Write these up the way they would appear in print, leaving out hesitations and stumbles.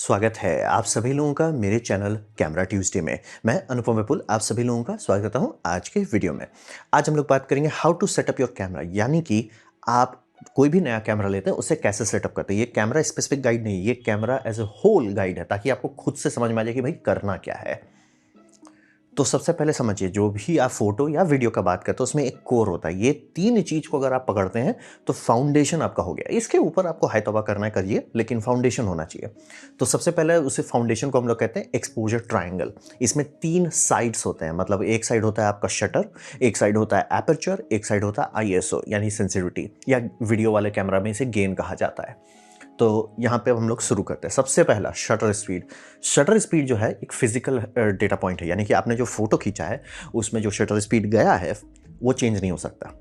स्वागत है आप सभी लोगों का मेरे चैनल कैमरा ट्यूसडे में। मैं अनुपम विपुल आप सभी लोगों का स्वागत करता हूं आज के वीडियो में। आज हम लोग बात करेंगे how to setup your camera, यानी कि आप कोई भी नया कैमरा लेते हैं उसे कैसे सेटअप करते हैं। ये कैमरा स्पेसिफिक गाइड नहीं, ये camera as a whole guide है, ताकि आपको खुद से समझ में आ जाए कि भाई करना क्या है। तो सबसे पहले समझिए, जो भी आप फोटो या वीडियो का बात करते हो उसमें एक कोर होता है। ये तीन चीज को अगर आप पकड़ते हैं तो फाउंडेशन आपका हो गया। इसके ऊपर आपको हाई तौबा करना है करिए, लेकिन फाउंडेशन होना चाहिए। तो सबसे पहले उसे फाउंडेशन को हम लोग कहते हैं एक्सपोजर ट्रायंगल। इसमें तीन साइड्स होते हैं, मतलब एक साइड होता है आपका शटर, एक साइड होता है एपर्चर, एक साइड होता है आईएसओ यानी सेंसिटिविटी, या वीडियो वाले कैमरा में इसे गेन कहा जाता है। तो यहाँ पे अब हम लोग शुरू करते हैं। सबसे पहला शटर स्पीड। शटर स्पीड जो है एक फिजिकल डेटा पॉइंट है, यानी कि आपने जो फोटो खींचा है उसमें जो शटर स्पीड गया है वो चेंज नहीं हो सकता।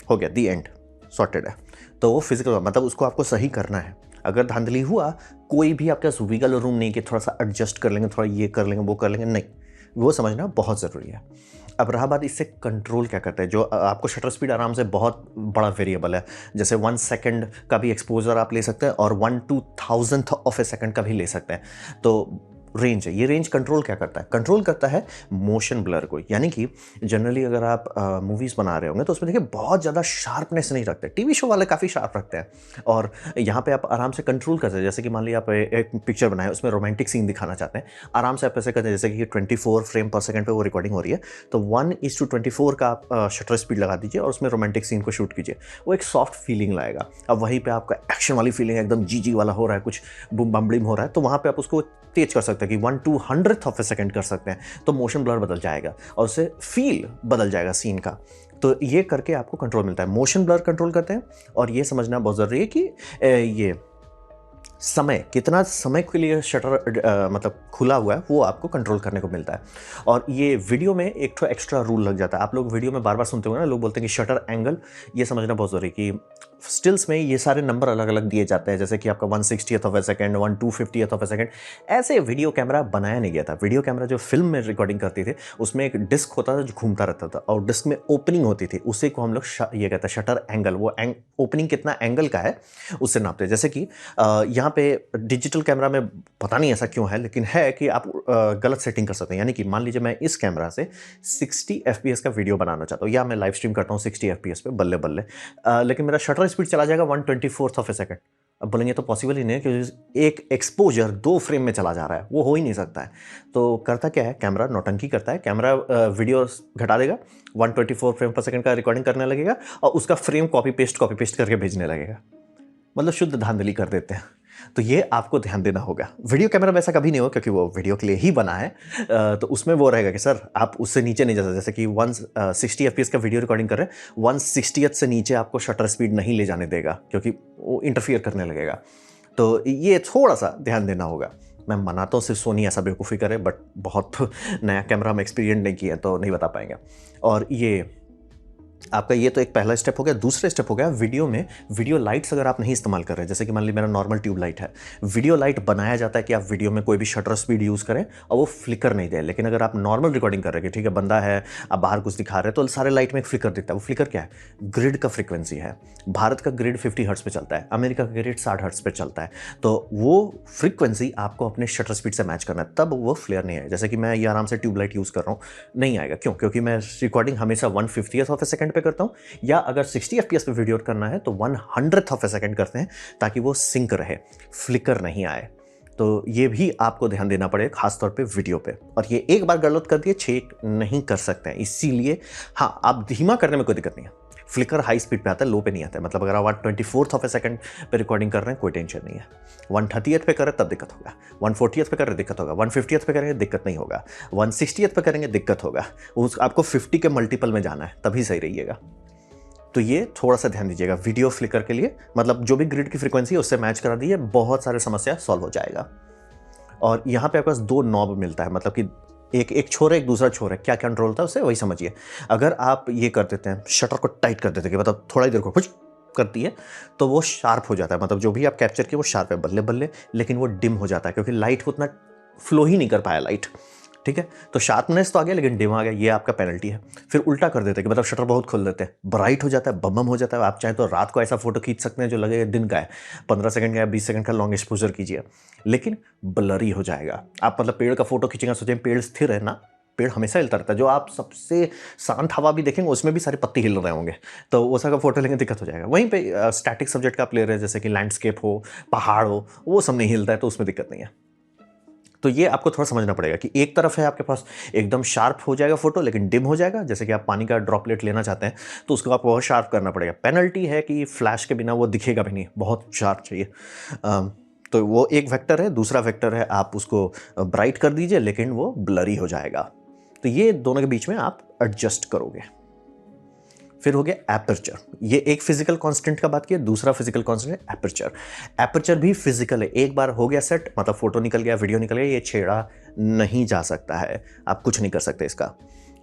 हो गया, दी एंड, सॉर्टेड है। तो वो फिजिकल, मतलब उसको आपको सही करना है। अगर धांधली हुआ, कोई भी आपके पास विगल रूम नहीं कि थोड़ा सा एडजस्ट कर लेंगे, थोड़ा ये कर लेंगे वो कर लेंगे, नहीं, वो समझना बहुत ज़रूरी है। अब रहा बात इससे कंट्रोल क्या करता है, जो आपको शटर स्पीड आराम से बहुत बड़ा वेरिएबल है, जैसे 1 सेकंड का भी एक्सपोजर आप ले सकते हैं और 1/2000th ऑफ ए सेकंड का भी ले सकते हैं। तो रेंज है, ये रेंज कंट्रोल क्या करता है, कंट्रोल करता है मोशन ब्लर को। यानी कि जनरली अगर आप मूवीज़ बना रहे होंगे तो उसमें देखिए बहुत ज़्यादा शार्पनेस नहीं रखते, टीवी शो वाले काफ़ी शार्प रखते हैं, और यहाँ पे आप आराम से कंट्रोल कर सकते हैं। जैसे कि मान लीजिए आप एक पिक्चर बनाए, उसमें रोमांटिक सीन दिखाना चाहते हैं, आराम से आप ऐसे करते हैं जैसे कि 24 फ्रेम पर सेकंड पे वो रिकॉर्डिंग हो रही है, तो 1:24 का आप शटर स्पीड लगा दीजिए और उसमें रोमांटिक सीन को शूट कीजिए। वो एक सॉफ्ट फीलिंग लाएगा। अब वहीं पे आपका एक्शन वाली फीलिंग एकदम जी वाला हो रहा है, कुछ बूम बम ब्लिम हो रहा है, तो वहाँ पे आप उसको तेज कर सकते हैं कि 1/200th ऑफ ए सेकंड कर सकते हैं, तो मोशन ब्लर बदल जाएगा और उससे फील बदल जाएगा सीन का। तो ये करके आपको कंट्रोल मिलता है। मोशन ब्लर कंट्रोल करते हैं, और ये समझना बहुत ज़रूरी है कि ये समय, कितना समय के लिए शटर मतलब खुला हुआ है, वो आपको कंट्रोल करने को मिलता है। और ये वीडियो में एक तो एक्स्ट्रा रूल लग जाता है। आप लोग वीडियो में बार बार सुनते होंगे ना, लोग बोलते हैं कि शटर एंगल, ये समझना बहुत ज़रूरी है कि स्टिल्स में ये सारे नंबर अलग अलग दिए जाते हैं, जैसे कि आपका 1/60th of A second, 1/250th of A second. ऐसे वीडियो कैमरा बनाया नहीं गया था। वीडियो कैमरा जो फिल्म में रिकॉर्डिंग करती थी, उसमें एक डिस्क होता था जो घूमता रहता था, और डिस्क में ओपनिंग होती थी, उसी को हम लोग ये कहते हैं शटर एंगल। वो ओपनिंग कितना एंगल का है उससे नापते हैं। जैसे कि यहाँ पे डिजिटल कैमरा में पता नहीं ऐसा क्यों है, लेकिन है कि आप गलत सेटिंग कर सकते हैं। यानी कि मान लीजिए मैं इस कैमरा से 60 FPS का वीडियो बनाना चाहता हूँ, या मैं लाइव स्ट्रीम करता हूँ 60 FPS पे, बल्ले बल्ले, लेकिन मेरा शटर स्पीड चला जाएगा 1/24th ऑफ ए सेकंड। अब बोलेंगे तो पॉसिबल ही नहीं है, क्योंकि एक एक्सपोजर 2 फ्रेम में चला जा रहा है, वो हो ही नहीं सकता है। तो करता क्या है, कैमरा नौटंकी करता है। कैमरा वीडियो घटा देगा, 1/24 फ्रेम पर सेकंड का रिकॉर्डिंग करने लगेगा, और उसका फ्रेम कॉपी पेस्ट करके भेजने लगेगा। मतलब शुद्ध धांधली कर देते हैं। तो ये आपको ध्यान देना होगा। वीडियो कैमरा में ऐसा कभी नहीं होगा, क्योंकि वो वीडियो के लिए ही बना है। तो उसमें वो रहेगा कि सर आप उससे नीचे नहीं जा सकते। जैसे कि 160 FPS का वीडियो रिकॉर्डिंग कर रहे हैं, 1/60th से नीचे आपको शटर स्पीड नहीं ले जाने देगा, क्योंकि वो इंटरफियर करने लगेगा। तो ये थोड़ा सा ध्यान देना होगा। मैं मनाता हूँ सिर्फ सोनी ऐसा बेवकूफ़ी करे, बट बहुत नया कैमरा में एक्सपीरियंस नहीं किया तो नहीं बता पाएंगे। और ये आपका ये तो एक पहला स्टेप हो गया। दूसरा स्टेप हो गया वीडियो में, वीडियो लाइट्स अगर आप नहीं इस्तेमाल कर रहे हैं, जैसे कि मान लीजिए मेरा नॉर्मल ट्यूब लाइट है, वीडियो लाइट बनाया जाता है कि आप वीडियो में कोई भी शटर स्पीड यूज़ करें और वो फ्लिकर नहीं दे। लेकिन अगर आप नॉर्मल रिकॉर्डिंग कर रहे हैं, ठीक है, बंदा है, आप बाहर कुछ दिखा रहे हैं, तो सारे लाइट में एक फ्लिकर दिखता है। वो फ्लिकर क्या है, ग्रिड का फ्रिक्वेंसी है। भारत का ग्रिड 50 हर्ट्ज पे चलता है, अमेरिका का ग्रिड 60 हर्ट्ज पे चलता है। तो वो फ्रिक्वेंसी आपको अपने शटर स्पीड से मैच करना है, तब वो फ्लेयर नहीं है। जैसे कि मैं ये आराम से ट्यूब लाइट यूज़ कर रहा हूँ, नहीं आएगा। क्यों? क्योंकि मैं रिकॉर्डिंग हमेशा 1/50th ऑफ ए सेकंड पे करता हूँ, या अगर 60 FPS पे वीडियो करना है तो 100th ऑफ ए सेकंड करते हैं, ताकि वो सिंक रहे, फ्लिकर नहीं आए। तो ये भी आपको ध्यान देना पड़ेगा, खासतौर पे वीडियो पे। और ये एक बार गलत कर दिए, चेक नहीं कर सकते हैं। इसीलिए हाँ, आप धीमा करने में कोई दिक्कत नहीं है। फ्लिकर हाई स्पीड पे आता है, लो पे नहीं आता है। मतलब अगर आप 1/24th ऑफ ए सेकंड पे रिकॉर्डिंग कर रहे हैं, कोई टेंशन नहीं है। 1/30th पे कर रहे हैं तब दिक्कत होगा, 1/40th पे कर रहे हैं दिक्कत होगा, 1/50th पे करेंगे दिक्कत नहीं होगा, 1/60th पे करेंगे दिक्कत होगा। आपको 50 के मल्टीपल में जाना है, तभी सही रहिएगा। तो ये थोड़ा सा ध्यान दीजिएगा वीडियो फ्लिकर के लिए। मतलब जो भी ग्रिड की फ्रीक्वेंसी है उससे मैच करा दीजिए, बहुत सारे समस्या सॉल्व हो जाएगा। और यहाँ पे आपके पास 2 नॉब मिलता है, मतलब कि एक छोर है, एक दूसरा छोर है। क्या कंट्रोल होता है उससे, वही समझिए। अगर आप ये कर देते हैं, शटर को टाइट कर देते हैं, कि मतलब थोड़ा ही देर को कुछ करती है, तो वो शार्प हो जाता है। मतलब जो भी आप कैप्चर किए वो शार्प है, बल्ले बल्ले, लेकिन वो डिम हो जाता है, क्योंकि लाइट को उतना फ्लो ही नहीं कर पाया लाइट। ठीक है, तो शार्पनेस तो आ गया लेकिन डिम आ गया, ये आपका पेनल्टी है। फिर उल्टा कर देते हैं कि मतलब शटर बहुत खोल देते हैं, ब्राइट हो जाता है, बम हो जाता है। आप चाहे तो रात को ऐसा फोटो खींच सकते हैं जो लगे दिन का है, 15 सेकंड का या 20 सेकंड का लॉन्ग एक्सपोजर कीजिए, लेकिन ब्लरी हो जाएगा। आप मतलब पेड़ का फोटो खींचेंगे, सोचें पेड़ स्थिर है ना, पेड़ हमेशा हिलता रहता है। जो आप सबसे शांत हवा भी देखेंगे उसमें भी सारे पत्ते हिल रहे होंगे, तो वो का फोटो लेंगे दिक्कत हो जाएगा। वहीं पे स्टैटिक सब्जेक्ट का आप ले रहे हैं, जैसे कि लैंडस्केप हो, पहाड़ हो, वो सब नहीं हिलता है, तो उसमें दिक्कत नहीं है। तो ये आपको थोड़ा समझना पड़ेगा कि एक तरफ है आपके पास एकदम शार्प हो जाएगा फोटो लेकिन डिम हो जाएगा, जैसे कि आप पानी का ड्रॉपलेट लेना चाहते हैं तो उसको आपको बहुत शार्प करना पड़ेगा। पेनल्टी है कि फ्लैश के बिना वो दिखेगा भी नहीं, बहुत शार्प चाहिए। तो वो एक वेक्टर है। दूसरा वेक्टर है आप उसको ब्राइट कर दीजिए लेकिन वो ब्लरी हो जाएगा। तो ये दोनों के बीच में आप एडजस्ट करोगे। फिर हो गया एपर्चर। ये एक फिजिकल कांस्टेंट का बात किया, दूसरा फिजिकल कांस्टेंट है एपर्चर। एपर्चर भी फिजिकल है, एक बार हो गया सेट, मतलब फोटो निकल गया, वीडियो निकल गया, ये छेड़ा नहीं जा सकता है, आप कुछ नहीं कर सकते इसका।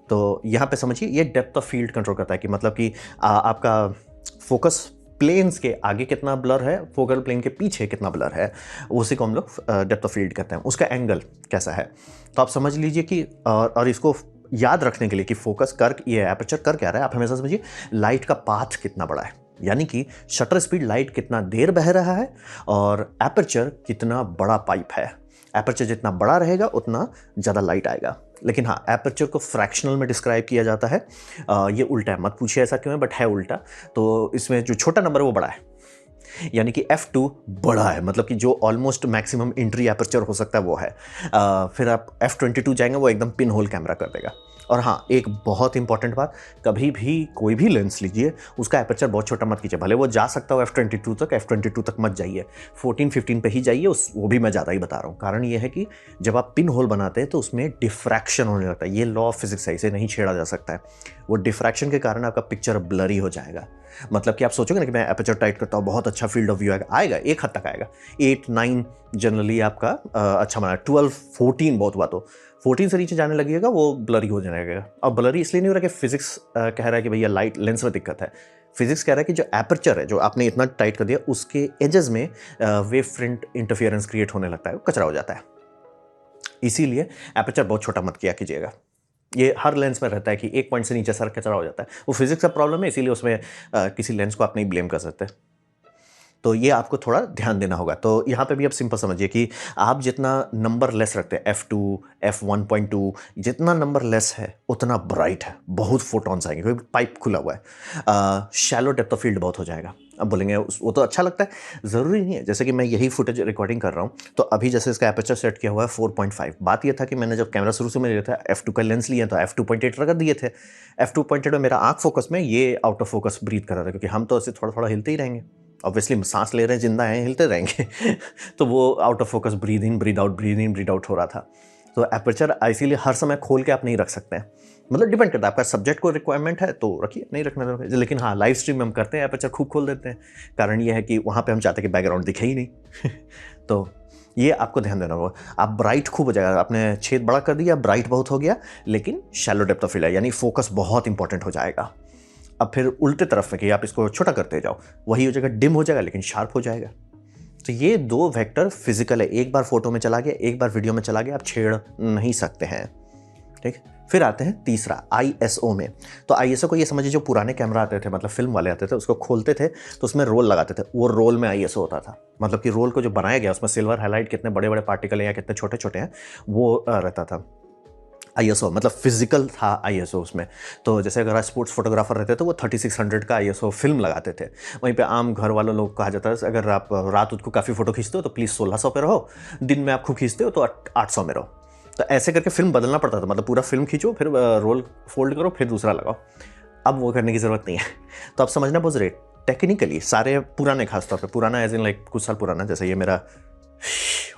तो यहाँ पे समझिए ये डेप्थ ऑफ फील्ड कंट्रोल करता है कि मतलब कि आपका फोकस प्लेन्स के आगे कितना ब्लर है, फोकल प्लेन के पीछे कितना ब्लर है, उसी को हम लोग डेप्थ ऑफ फील्ड कहते हैं। उसका एंगल कैसा है, तो आप समझ लीजिए कि और इसको याद रखने के लिए कि फोकस कर ये एपर्चर कर क्या रहा है, आप हमेशा समझिए लाइट का पाथ कितना बड़ा है, यानी कि शटर स्पीड लाइट कितना देर बह रहा है और एपर्चर कितना बड़ा पाइप है। एपर्चर जितना बड़ा रहेगा उतना ज़्यादा लाइट आएगा। लेकिन हाँ, एपर्चर को फ्रैक्शनल में डिस्क्राइब किया जाता है। ये उल्टा है, मत पूछिए ऐसा क्यों है, बट है उल्टा। तो इसमें जो छोटा नंबर है वो बड़ा है, यानी कि F2 बड़ा है, मतलब कि जो ऑलमोस्ट मैक्सिमम एंट्री एपर्चर हो सकता है वो है। फिर आप F22 जाएंगे, वो एकदम पिन होल कैमरा कर देगा। और हाँ, एक बहुत इंपॉर्टेंट बात, कभी भी कोई भी लेंस लीजिए उसका एपर्चर बहुत छोटा मत कीजिए। भले वो जा सकता हो F22 तक, F22 तक मत जाइए, 14-15 पे ही जाइए। वो भी मैं ज़्यादा ही बता रहा हूँ, कारण ये है कि जब आप पिन होल बनाते हैं तो उसमें डिफ्रैक्शन होने लगता है। ये लॉ ऑफ फिजिक्स है, इसे नहीं छेड़ा जा सकता है। वो डिफ्रैक्शन के कारण आपका पिक्चर ब्लरी हो जाएगा। मतलब कि आप सोचोगे ना कि मैं एपर्चर टाइट करता हूँ, बहुत अच्छा फील्ड ऑफ व्यू आएगा, एक हद तक आएगा। 8-9 जनरली आपका अच्छा बना, 12-14 बहुत हुआ तो 14 से नीचे जाने लगेगा वो ब्लरी हो जाने लगेगा। और ब्लरी इसलिए नहीं हो रहा कि फिजिक्स कह रहा है कि भैया लाइट लेंस में दिक्कत है। फिजिक्स कह रहा है कि जो एपर्चर है, जो आपने इतना टाइट कर दिया, उसके एजेस में वेव फ्रंट इंटरफियरेंस क्रिएट होने लगता है, वो कचरा हो जाता है। इसीलिए एपर्चर बहुत छोटा मत किया कीजिएगा। ये हर लेंस में रहता है कि एक पॉइंट से नीचे सर कचरा हो जाता है, वो फिजिक्स का प्रॉब्लम है, इसीलिए उसमें किसी लेंस को आप नहीं ब्लेम कर सकते। तो ये आपको थोड़ा ध्यान देना होगा। तो यहाँ पे भी आप सिंपल समझिए कि आप जितना नंबर लेस रखते हैं, F2, F1.2, जितना नंबर लेस है उतना ब्राइट है, बहुत फोटॉन्स आएंगे क्योंकि पाइप खुला हुआ है। शैलो डेप्थ ऑफ फील्ड बहुत हो जाएगा। अब बोलेंगे वो तो अच्छा लगता है, ज़रूरी नहीं है। जैसे कि मैं यही फुटेज रिकॉर्डिंग कर रहा हूँ, तो अभी जैसे इसका एपर्चर सेट किया हुआ है 4.5। बात ये था कि मैंने जब कैमरा शुरू से मैं लिया था, F2 का लेंस लिया तो F2.8 रख दिए थे। F2.8 में मेरा आँख फोकस में, ये आउट ऑफ फोकस ब्रीथ कर रहा था, क्योंकि हम तो ऐसे थोड़ा थोड़ा हिलते ही रहेंगे, ऑब्वियसली सांस ले रहे हैं, जिंदा हैं, हिलते रहेंगे तो वो out of focus, breathe in breathe out, breathe in breathe out हो रहा था। तो एपर्चर इसीलिए हर समय खोल के आप नहीं रख सकते हैं, मतलब डिपेंड करता है, आपका सब्जेक्ट को रिक्वायरमेंट है तो रखिए, नहीं रखना तो रखिए। लेकिन हाँ, लाइव स्ट्रीम में हम करते हैं एपर्चर खूब खोल देते हैं, कारण ये है कि वहाँ पे हम चाहते हैं कि बैकग्राउंड दिखे ही नहीं तो ये आपको ध्यान देना होगा। आप ब्राइट खूब हो जाएगा, आपने छेद बड़ा कर दिया, ब्राइट बहुत हो गया, लेकिन शैलो डेप्थ ऑफ फील्ड है, यानी फोकस बहुत इंपॉर्टेंट हो जाएगा। अब फिर उल्टे तरफ में कि आप इसको छोटा करते जाओ, वही हो जाएगा, डिम हो जाएगा लेकिन शार्प हो जाएगा। तो ये दो वेक्टर फिजिकल है, एक बार फोटो में चला गया, एक बार वीडियो में चला गया, आप छेड़ नहीं सकते हैं। ठीक, फिर आते हैं तीसरा ISO में। तो ISO को ये समझिए, जो पुराने कैमरा आते थे, मतलब फिल्म वाले आते थे, उसको खोलते थे तो उसमें रोल लगाते थे, वो रोल में ISO होता था। मतलब कि रोल को जो बनाया गया उसमें सिल्वर हाईलाइट कितने बड़े बड़े पार्टिकल हैं या कितने छोटे छोटे हैं, वो रहता था। ISO मतलब फिजिकल था ISO उसमें। तो जैसे अगर स्पोर्ट्स फोटोग्राफर रहते तो वो 3600 का ISO फिल्म लगाते थे। वहीं पे आम घर वालों लोग कहा जाता है, अगर आप रात को काफ़ी फोटो खींचते हो तो प्लीज़ 1600 पे रहो, दिन में आप खूब खींचते हो तो 800 में रहो। तो ऐसे करके फिल्म बदलना पड़ता था, मतलब पूरा फिल्म खींचो, फिर रोल फोल्ड करो, फिर दूसरा लगाओ। अब वो करने की ज़रूरत नहीं है। तो आप समझना बोझ रहे, टेक्निकली सारे पुराने, खासतौर पर पुराना एज इन लाइक कुछ साल पुराना, जैसे ये मेरा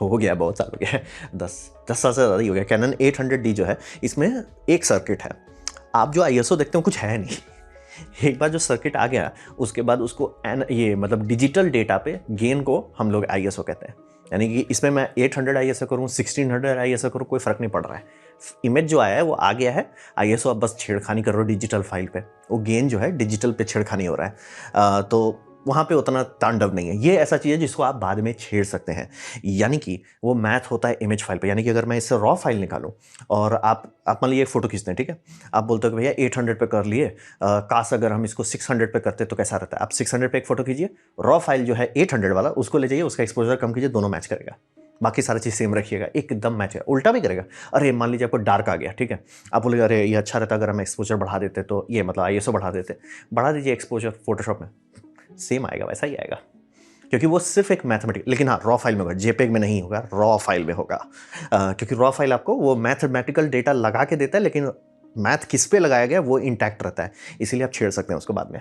हो गया, बहुत साल हो गया है, 10 साल से ज़्यादा ही हो गया। कैनन 800D जो है, इसमें एक सर्किट है। आप जो ISO देखते हो कुछ है नहीं, एक बार जो सर्किट आ गया उसके बाद उसको ये मतलब डिजिटल डेटा पे गेन को हम लोग ISO कहते हैं। यानी कि इसमें मैं 800 ISO करूँ, 1600 ISO करूँ, कोई फ़र्क नहीं पड़ रहा है। इमेज जो आया है वो आ गया है, ISO आप बस छेड़खानी कर रहे हो डिजिटल फाइल पे, वो गेन जो है डिजिटल पे छेड़खानी हो रहा है। तो वहाँ पे उतना तांडव नहीं है। ये ऐसा चीज़ है जिसको आप बाद में छेड़ सकते हैं, यानी कि वो मैथ होता है इमेज फाइल पे। यानी कि अगर मैं इससे रॉ फाइल निकालूं और आप मान लीजिए एक फ़ोटो खींचते हैं, ठीक है, आप बोलते हो कि भैया 800 पे कर लिए, काश अगर हम इसको 600 पे करते तो कैसा रहता है। आप 600 पे एक फ़ोटो कीजिए, रॉ फाइल जो है 800 वाला उसको ले जाइए, उसका एक्सपोजर कम कीजिए, दोनों मैच करेगा। बाकी सारी चीज़ सेम रखिएगा, एकदम मैच है। उल्टा भी करेगा, अरे मान लीजिए आपको डार्क आ गया, ठीक है, आप बोलेगा अरे ये अच्छा रहता अगर हम एक्सपोजर बढ़ा देते, तो ये मतलब ISO बढ़ा देते, बढ़ा दीजिए एक्सपोजर फोटोशॉप में, सेम आएगा, वैसा ही आएगा, क्योंकि वो सिर्फ एक मैथमेटिक। लेकिन हाँ, रॉ फाइल में होगा, जेपेग में नहीं होगा, रॉ फाइल में होगा, क्योंकि रॉ फाइल आपको वो मैथमेटिकल डेटा लगा के देता है, लेकिन मैथ किस पे लगाया गया वो इंटैक्ट रहता है, इसीलिए आप छेड़ सकते हैं उसको बाद में।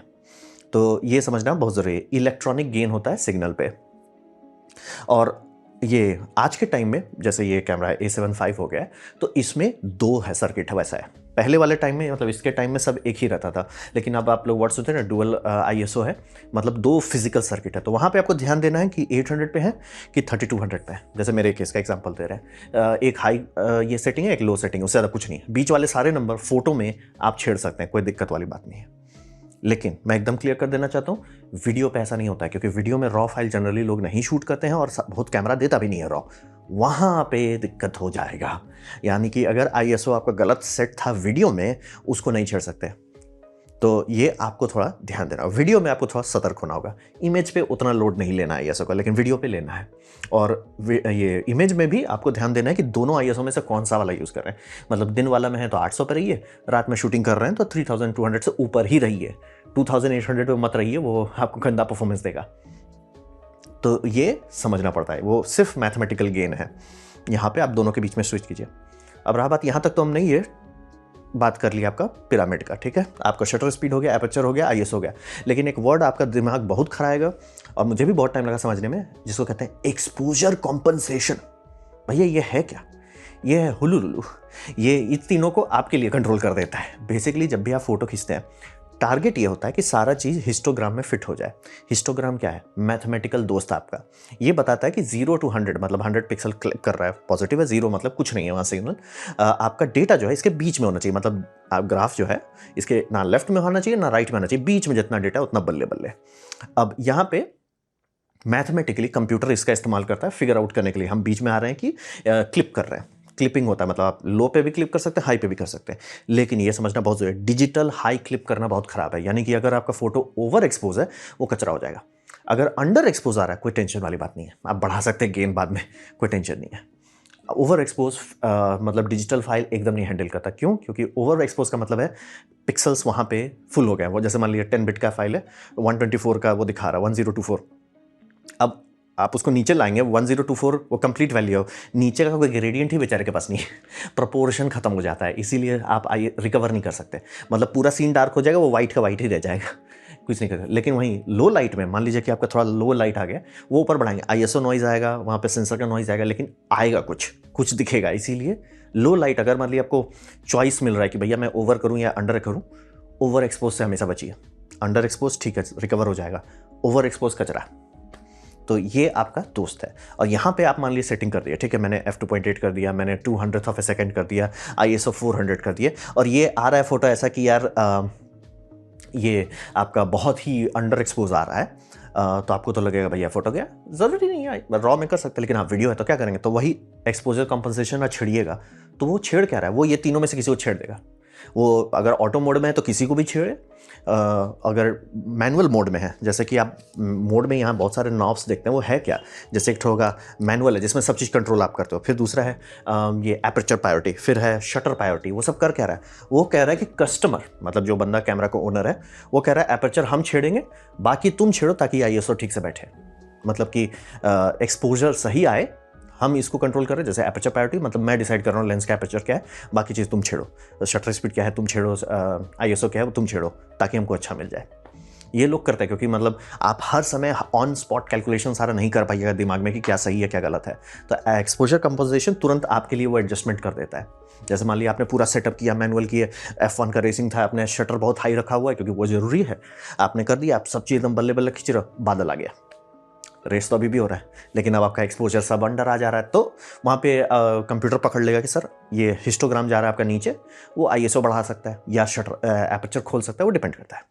तो ये समझना बहुत ज़रूरी है। इलेक्ट्रॉनिक गेन होता है सिग्नल पे। और ये आज के टाइम में जैसे ये कैमरा A7 V हो गया है, तो इसमें 2 है सर्किट है, वैसा है। पहले वाले टाइम में मतलब इसके टाइम में सब एक ही रहता था, लेकिन अब आप लोग वर्ड सुनते हैं ना, डुअल ISO है, मतलब 2 फिजिकल सर्किट है। तो वहाँ पे आपको ध्यान देना है कि 800 पे है कि 3200 पे है। जैसे मेरे केस का एग्जांपल दे रहे हैं, एक हाई ये सेटिंग है, एक लो सेटिंग, उससे ज़्यादा कुछ नहीं है। बीच वाले सारे नंबर फोटो में आप छेड़ सकते हैं, कोई दिक्कत वाली बात नहीं है। लेकिन मैं एकदम क्लियर कर देना चाहता हूँ, वीडियो पे ऐसा नहीं होता है, क्योंकि वीडियो में रॉ फाइल जनरली लोग नहीं शूट करते हैं और बहुत कैमरा देता भी नहीं है रॉ, वहाँ पे दिक्कत हो जाएगा। यानी कि अगर ISO आपका गलत सेट था वीडियो में, उसको नहीं छेड़ सकते। तो ये आपको थोड़ा ध्यान देना, वीडियो में आपको थोड़ा सतर्क होना होगा। इमेज पे उतना लोड नहीं लेना है ISO का, लेकिन वीडियो पे लेना है। और ये इमेज में भी आपको ध्यान देना है कि दोनों ISO में से कौन सा वाला यूज़ कर रहे हैं। मतलब दिन वाला में है तो 800 पे रहिए, रात में शूटिंग कर रहे हैं तो 3200 से ऊपर ही रहिए, 2800 पे मत रहिए, वो आपको गंदा परफॉर्मेंस देगा। तो ये समझना पड़ता है, वो सिर्फ मैथमेटिकल गेन है। यहाँ पे आप दोनों के बीच में स्विच कीजिए। अब रहा बात, यहाँ तक तो हम नहीं है बात कर लिया आपका पिरामिड का, ठीक है, आपका शटर स्पीड हो गया, एपर्चर हो गया, ISO हो गया। लेकिन एक वर्ड आपका दिमाग बहुत खराएगा और मुझे भी बहुत टाइम लगा समझने में, जिसको कहते हैं एक्सपोजर कॉम्पनसेशन। भैया ये है क्या? ये है हुलुलुलु। ये इन तीनों को आपके लिए कंट्रोल कर देता है। बेसिकली जब भी आप फोटो खींचते हैं, टारगेट ये होता है कि सारा चीज़ हिस्टोग्राम में फिट हो जाए। हिस्टोग्राम क्या है? मैथमेटिकल दोस्त आपका। ये बताता है कि 0 to 100 मतलब 100 पिक्सल क्लिक कर रहा है, पॉजिटिव है, 0 मतलब कुछ नहीं है वहाँ सिग्नल। आपका डेटा जो है इसके बीच में होना चाहिए, मतलब आप ग्राफ जो है इसके ना लेफ्ट में होना चाहिए ना राइट में होना चाहिए, बीच में जितना डेटा उतना बल्ले बल्ले। अब यहाँ पे मैथमेटिकली कंप्यूटर इसका इस्तेमाल करता है फिगर आउट करने के लिए। हम बीच में आ रहे हैं कि क्लिप कर रहे हैं, क्लिपिंग होता है, मतलब आप लो पे भी क्लिप कर सकते हैं, हाई पे भी कर सकते हैं। लेकिन ये समझना बहुत जरूरी है, डिजिटल हाई क्लिप करना बहुत खराब है। यानी कि अगर आपका फोटो ओवर एक्सपोज है, वो कचरा हो जाएगा। अगर अंडर एक्सपोज आ रहा है, कोई टेंशन वाली बात नहीं है, आप बढ़ा सकते हैं गेन बाद में, कोई टेंशन नहीं है। ओवर एक्सपोज मतलब डिजिटल फाइल एकदम नहीं हैंडल करता। क्यों? क्योंकि ओवर एक्सपोज का मतलब है पिक्सल्स वहाँ पे फुल हो गए। वो जैसे मान लीजिए 10 बिट का फाइल है, 124 का वो दिखा रहा है, 1024। अब आप उसको नीचे लाएंगे 1024, वो कंप्लीट वैल्यू है, नीचे का कोई ग्रेडियंट ही बेचारे के पास नहीं है, प्रोपोर्शन खत्म हो जाता है, इसीलिए आप रिकवर नहीं कर सकते। मतलब पूरा सीन डार्क हो जाएगा, वो वाइट का वाइट ही रह जाएगा, कुछ नहीं कर सकते। लेकिन वहीं लो लाइट में मान लीजिए कि आपका थोड़ा लो लाइट आ गया, वो ऊपर बढ़ाएंगे, ISO नॉइज आएगा, वहाँ पे सेंसर का नॉइज आएगा, लेकिन आएगा कुछ दिखेगा। इसीलिए लो लाइट, अगर मान लीजिए आपको चॉइस मिल रहा है कि भैया मैं ओवर करूँ या अंडर करूँ, ओवर एक्सपोज से हमेशा बचिए। अंडर एक्सपोज ठीक है, रिकवर हो जाएगा, ओवर एक्सपोज कचरा। तो ये आपका दोस्त है। और यहाँ पे आप मान लीजिए सेटिंग कर दिया, ठीक है, मैंने f2.8 कर दिया, मैंने 200th ऑफ ए सेकेंड कर दिया, ISO 400 कर दिए, और ये आ रहा है फोटो ऐसा कि यार ये आपका बहुत ही अंडर एक्सपोज आ रहा है, तो आपको तो लगेगा भैया फोटो गया, ज़रूरी नहीं है रॉ में कर सकते, लेकिन आप वीडियो है तो क्या करेंगे, तो वही एक्सपोजर कंपनसेशन छेड़िएगा। तो वो छेड़ क्या रहा है, वो ये तीनों में से किसी को छेड़ देगा। वो अगर ऑटो मोड में है तो किसी को भी छेड़े, अगर मैनुअल मोड में है, जैसे कि आप मोड में यहाँ बहुत सारे नॉब्स देखते हैं, वो है क्या, जैसे एक होगा मैनुअल है जिसमें सब चीज़ कंट्रोल आप करते हो, फिर दूसरा है ये एपर्चर प्रायोरिटी, फिर है शटर प्रायोरिटी। वो सब कर क्या रहा है, वो कह रहा है कि कस्टमर मतलब जो बंदा कैमरा का ओनर है, वो कह रहा है एपर्चर हम छेड़ेंगे, बाकी तुम छेड़ो ताकि ISO ठीक से बैठे, मतलब कि एक्सपोजर सही आए, हम इसको कंट्रोल कर रहे हैं। जैसे एपर्चर प्रायोरिटी मतलब मैं डिसाइड कर रहा हूँ लेंस का एपर्चर क्या है, बाकी चीज़ तुम छेड़ो, शटर स्पीड क्या है तुम छेड़ो, ISO क्या है वो तुम छेड़ो, ताकि हमको अच्छा मिल जाए। ये लोग करते हैं क्योंकि मतलब आप हर समय ऑन स्पॉट कैलकुलेशन सारा नहीं कर पाइएगा दिमाग में कि क्या सही है क्या गलत है। तो एक्सपोजर कंपोजिशन तुरंत आपके लिए वो एडजस्टमेंट कर देता है। जैसे मान लिया आपने पूरा सेटअप किया, मैनुअल किए, F1 का रेसिंग था, आपने शटर बहुत हाई रखा हुआ है क्योंकि वो जरूरी है, आपने कर दिया, आप सब चीज़ एकदम बल्ले बल्ले खींच रहे हो, बादल आ गया, रेस तो अभी भी हो रहा है, लेकिन अब आपका एक्सपोजर सब अंडर आ जा रहा है, तो वहाँ पे कंप्यूटर पकड़ लेगा कि सर ये हिस्टोग्राम जा रहा है आपका नीचे, वो ISO बढ़ा सकता है या शटर एपर्चर खोल सकता है, वो डिपेंड करता है।